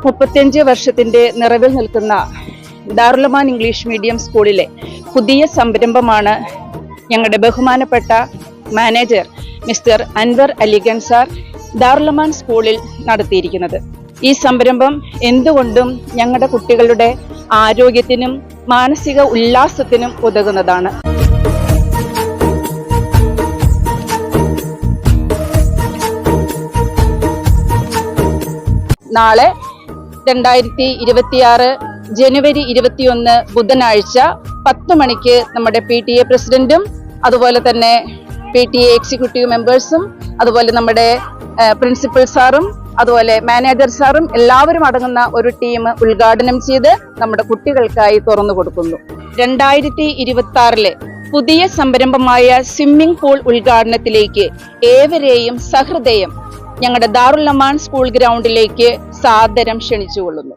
35 വർഷത്തിന്റെ നിറവിൽ നിൽക്കുന്ന ദാറുൽ അമാൻ ഇംഗ്ലീഷ് മീഡിയം സ്കൂളിലെ പുതിയ സംരംഭമാണ് ഞങ്ങളുടെ ബഹുമാനപ്പെട്ട manager mister Anwar Alikhan sir Darul Aman സ്കൂളിൽ നടത്തിയിരിക്കുന്നത്. ഈ സംരംഭം എന്തുകൊണ്ടും ഞങ്ങളുടെ കുട്ടികളുടെ ആരോഗ്യത്തിനും മാനസിക ഉല്ലാസത്തിനും ഉതകുന്നതാണ്. നാളെ 2026 ജനുവരി 21 ബുധനാഴ്ച 10 മണിക്ക് നമ്മുടെ PTA പ്രസിഡന്റും അതുപോലെ തന്നെ PTA എക്സിക്യൂട്ടീവ് മെമ്പേഴ്സും അതുപോലെ നമ്മുടെ പ്രിൻസിപ്പൽ സാറും അതുപോലെ മാനേജർ സാറും എല്ലാവരും അടങ്ങുന്ന ഒരു ടീം ഉദ്ഘാടനം ചെയ്ത് നമ്മുടെ കുട്ടികൾക്കായി തുറന്നു കൊടുക്കുന്നു. 2026 പുതിയ സംരംഭമായ സ്വിമ്മിംഗ് പൂൾ ഉദ്ഘാടനത്തിലേക്ക് ഏവരെയും സഹൃദയം ഞങ്ങളുടെ ദാറുൽ അമാൻ സ്കൂൾ ഗ്രൗണ്ടിലേക്ക് സാദരം ക്ഷണിച്ചുകൊള്ളുന്നു.